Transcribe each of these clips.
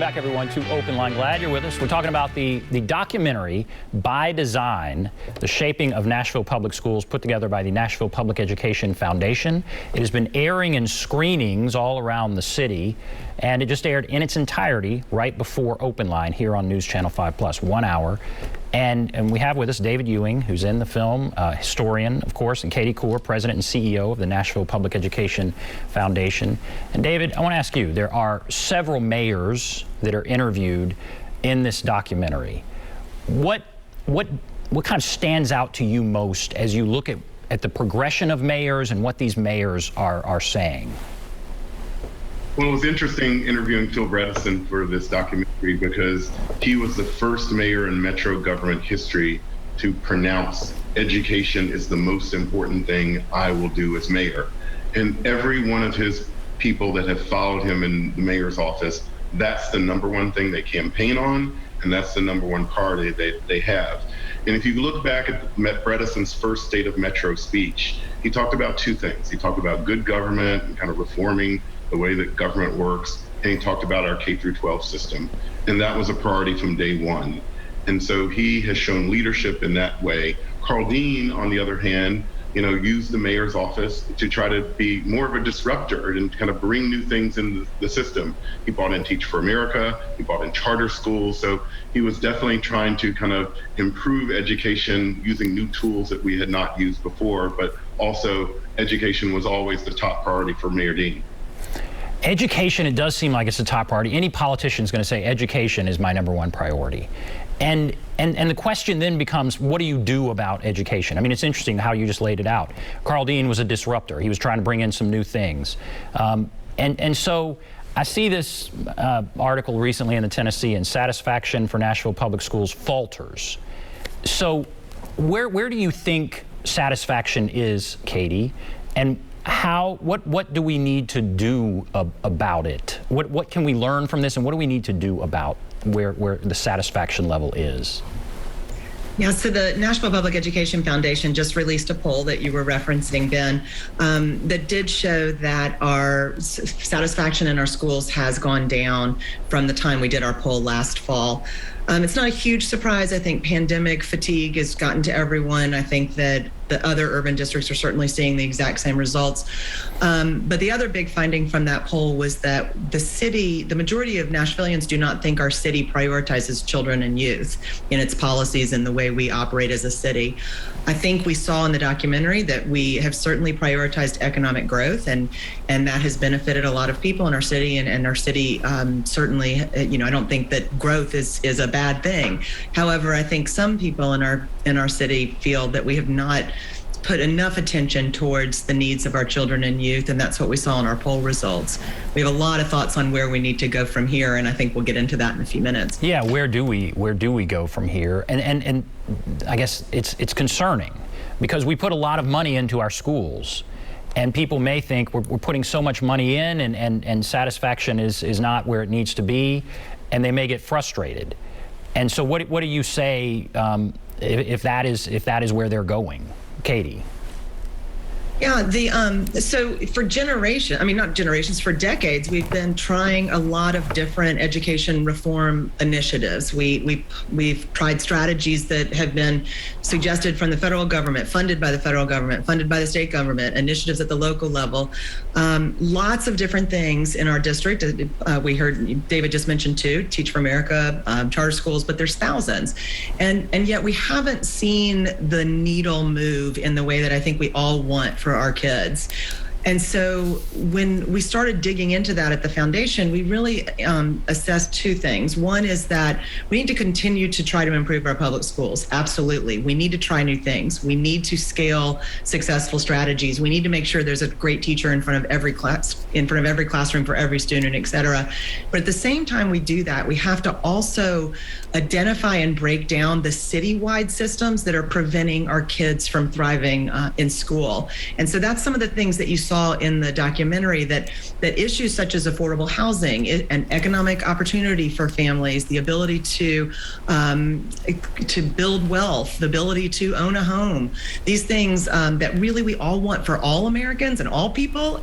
Back, everyone, to OpenLine. Glad you're with us. We're talking about the documentary, By Design, the shaping of Nashville Public Schools, put together by the Nashville Public Education Foundation. It has been airing in screenings all around the city, and it just aired in its entirety right before OpenLine here on News Channel 5 Plus, 1 hour. And we have with us David Ewing, who's in the film, historian, of course, and Katie Cour, president and CEO of the Nashville Public Education Foundation. And David, I want to ask you, there are several mayors that are interviewed in this documentary. What kind of stands out to you most as you look at the progression of mayors and what these mayors are saying? Well, it was interesting interviewing Phil Bredesen for this documentary because he was the first mayor in Metro government history to pronounce education is the most important thing I will do as mayor. And every one of his people that have followed him in the mayor's office, that's the number one thing they campaign on, and that's the number one priority they have. And if you look back at Bredesen's first State of Metro speech, he talked about two things. He talked about good government and kind of reforming the way that government works, and he talked about our K-12 system. And that was a priority from day one. And so he has shown leadership in that way. Carl Dean, on the other hand, used the mayor's office to try to be more of a disruptor and kind of bring new things in the system. He brought in Teach for America, he brought in charter schools. So he was definitely trying to kind of improve education using new tools that we had not used before, but also education was always the top priority for Mayor Dean. Education, it does seem like it's a top priority. Any politician is going to say education is my number one priority. And the question then becomes, what do you do about education? I mean, it's interesting how you just laid it out. Carl Dean was a disruptor. He was trying to bring in some new things. And so I see this article recently in the Tennessean, satisfaction for Nashville Public Schools falters. So where do you think satisfaction is, Katie? And what do we need to do about it? What can we learn from this, and what do we need to do about where the satisfaction level is? Yeah, so the Nashville Public Education Foundation just released a poll that you were referencing, Ben, that did show that our satisfaction in our schools has gone down from the time we did our poll last fall. It's not a huge surprise. I think pandemic fatigue has gotten to everyone. I think that the other urban districts are certainly seeing the exact same results. But the other big finding from that poll was that the majority of Nashvillians do not think our city prioritizes children and youth in its policies and the way we operate as a city. I think we saw in the documentary that we have certainly prioritized economic growth, and that has benefited a lot of people in our city, and our city certainly, I don't think that growth is a bad thing. However, I think some people in our city feel that we have not put enough attention towards the needs of our children and youth, and that's what we saw in our poll results. We have a lot of thoughts on where we need to go from here, and I think we'll get into that in a few minutes. Yeah, where do we go from here? And I guess it's concerning because we put a lot of money into our schools, and people may think we're putting so much money in, and satisfaction is not where it needs to be, and they may get frustrated. And so what do you say if that is where they're going? Katie. Yeah, so for for decades, we've been trying a lot of different education reform initiatives. We've tried strategies that have been suggested from the federal government, funded by the federal government, funded by the state government, initiatives at the local level. Lots of different things in our district. We heard David just mentioned two, Teach for America, charter schools, but there's thousands. And yet we haven't seen the needle move in the way that I think we all want for our kids. And so when we started digging into that at the foundation, we really assessed two things. One is that we need to continue to try to improve our public schools. Absolutely. We need to try new things. We need to scale successful strategies. We need to make sure there's a great teacher in front of every classroom for every student, et cetera. But at the same time we do that, we have to also identify and break down the citywide systems that are preventing our kids from thriving in school. And so that's some of the things that you saw saw in the documentary that issues such as affordable housing and economic opportunity for families, the ability to build wealth, the ability to own a home, these things that really we all want for all Americans and all people,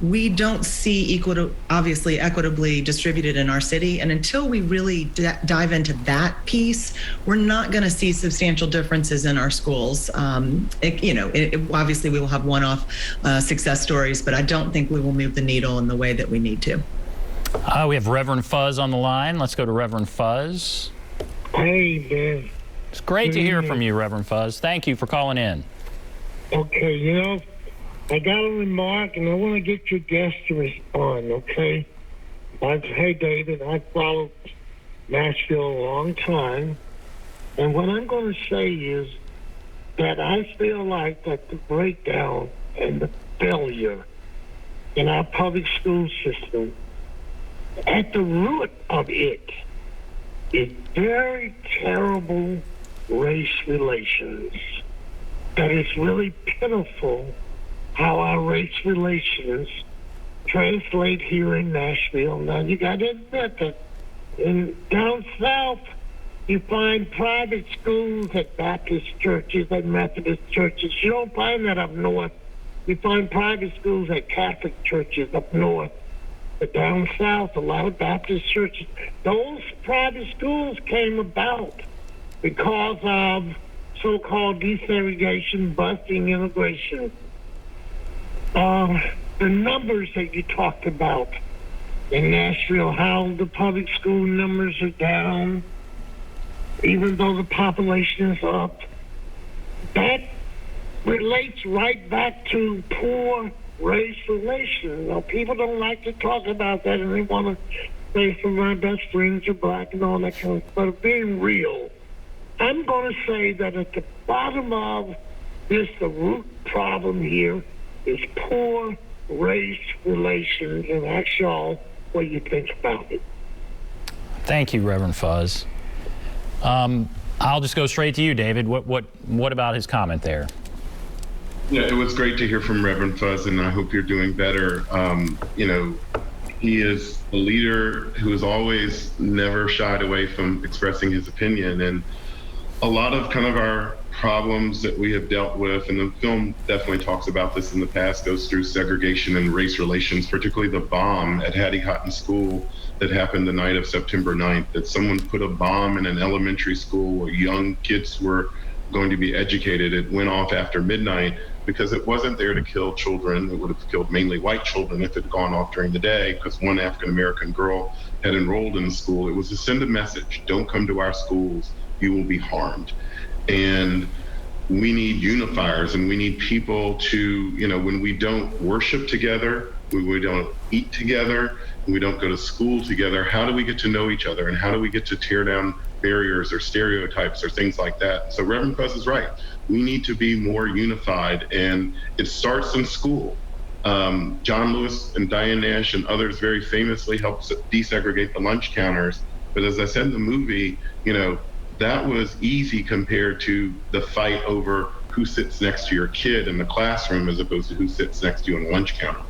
we don't see obviously equitably distributed in our city. And until we really dive into that piece, we're not going to see substantial differences in our schools. Obviously we will have one-off success stories, but I don't think we will move the needle in the way that we need to. We have Reverend Fuzz on the line. Let's go to Reverend Fuzz. Hey, man. It's great to hear from you, Reverend Fuzz. Thank you for calling in. Okay, I got a remark, and I want to get your guest to respond, okay? Hey, David, I followed Nashville a long time, and what I'm going to say is that I feel like that the breakdown and the failure in our public school system, at the root of it is very terrible race relations. That it's really pitiful how our race relations translate here in Nashville. Now, you got to admit that down south, you find private schools at Baptist churches and Methodist churches. You don't find that up north. You find private schools at Catholic churches up north. But down south, a lot of Baptist churches. Those private schools came about because of so-called desegregation, busting immigration. The numbers that you talked about in Nashville, how the public school numbers are down, even though the population is up, that relates right back to poor race relations. Now, people don't like to talk about that, and they want to say some of my best friends are black and all that kind of stuff. But being real, I'm going to say that at the bottom of this, the root problem here is poor race relations, and ask y'all what you think about it. Thank you, Reverend Fuzz. I'll just go straight to you, David. What about his comment there? Yeah, it was great to hear from Reverend Fuzz, and I hope you're doing better. He is a leader who has always never shied away from expressing his opinion, and a lot of kind of our problems that we have dealt with, and the film definitely talks about this in the past, goes through segregation and race relations, particularly the bomb at Hattie Cotton School that happened the night of September 9th, that someone put a bomb in an elementary school where young kids were going to be educated. It went off after midnight because it wasn't there to kill children. It would have killed mainly white children if it had gone off during the day, because one African-American girl had enrolled in the school. It was to send a message: don't come to our schools, you will be harmed. And we need unifiers, and we need people to, when we don't worship together, when we don't eat together, when we don't go to school together, how do we get to know each other, and how do we get to tear down barriers or stereotypes or things like that? So Reverend Fuzz is right. We need to be more unified, and it starts in school. John Lewis and Diane Nash and others very famously helped desegregate the lunch counters. But as I said in the movie, that was easy compared to the fight over who sits next to your kid in the classroom as opposed to who sits next to you on the lunch counter.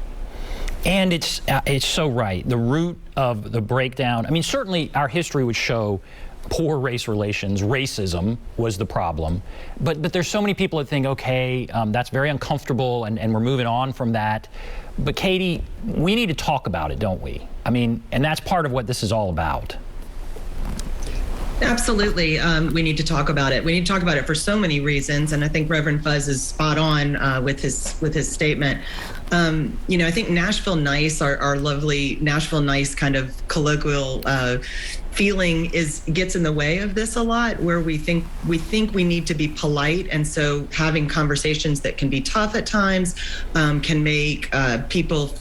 And it's so right. The root of the breakdown, I mean, certainly our history would show poor race relations, racism was the problem. But there's so many people that think, okay, that's very uncomfortable and we're moving on from that. But Katie, we need to talk about it, don't we? I mean, and that's part of what this is all about. Absolutely. We need to talk about it. We need to talk about it for so many reasons. And I think Reverend Fuzz is spot on with his statement. I think Nashville Nice, our lovely Nashville Nice kind of colloquial feeling gets in the way of this a lot, where we think we need to be polite, and so having conversations that can be tough at times can make people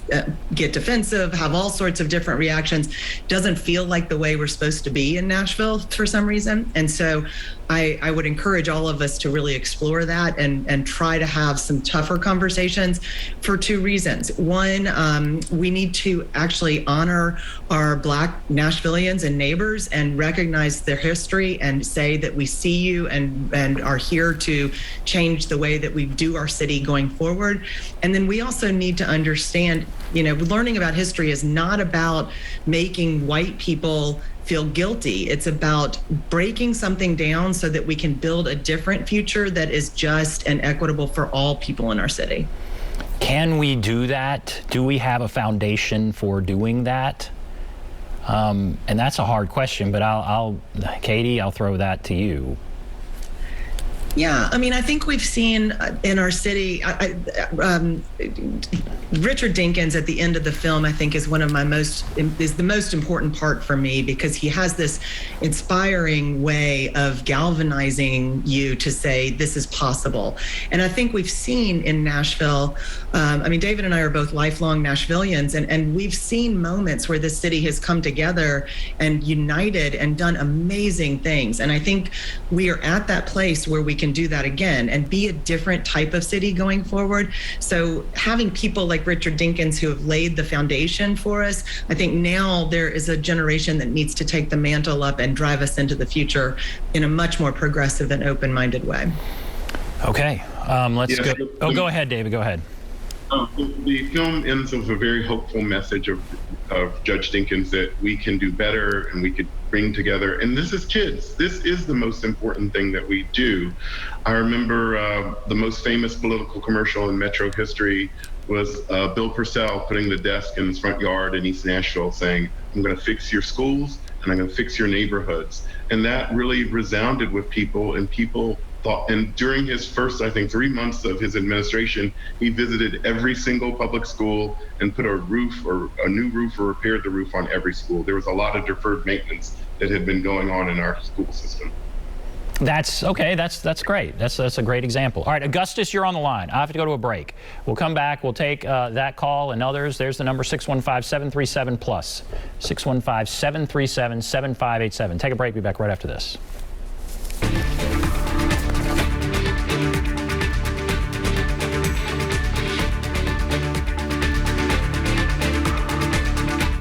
get defensive, have all sorts of different reactions. Doesn't feel like the way we're supposed to be in Nashville for some reason, and so I would encourage all of us to really explore that and try to have some tougher conversations for two two reasons. One, we need to actually honor our Black Nashvillians and neighbors and recognize their history and say that we see you and are here to change the way that we do our city going forward. And then we also need to understand, learning about history is not about making white people feel guilty. It's about breaking something down so that we can build a different future that is just and equitable for all people in our city. Can we do that? Do we have a foundation for doing that? And that's a hard question, but Katie, I'll throw that to you. Yeah, I think we've seen in our city, Richard Dinkins at the end of the film, I think is the most important part for me, because he has this inspiring way of galvanizing you to say this is possible. And I think we've seen in Nashville, David and I are both lifelong Nashvillians, and we've seen moments where this city has come together and united and done amazing things. And I think we are at that place where we can do that again and be a different type of city going forward. So having people like Richard Dinkins who have laid the foundation for us, I think now there is a generation that needs to take the mantle up and drive us into the future in a much more progressive and open-minded way. Okay, let's go. Oh, go ahead, David, go ahead. The film ends with a very hopeful message of Judge Dinkins that we can do better and we could bring together. And this is kids. This is the most important thing that we do. I remember the most famous political commercial in Metro history was Bill Purcell putting the desk in his front yard in East Nashville saying, I'm going to fix your schools and I'm going to fix your neighborhoods. And that really resounded with people, and people thought, and during his first, I think, 3 months of his administration, he visited every single public school and put a roof or a new roof or repaired the roof on every school. There was a lot of deferred maintenance that had been going on in our school system. That's okay. That's great. That's a great example. All right, Augustus, you're on the line. I have to go to a break. We'll come back. We'll take that call and others. There's the number 615-737-PLUS. 615-737-7587. Take a break. Be back right after this.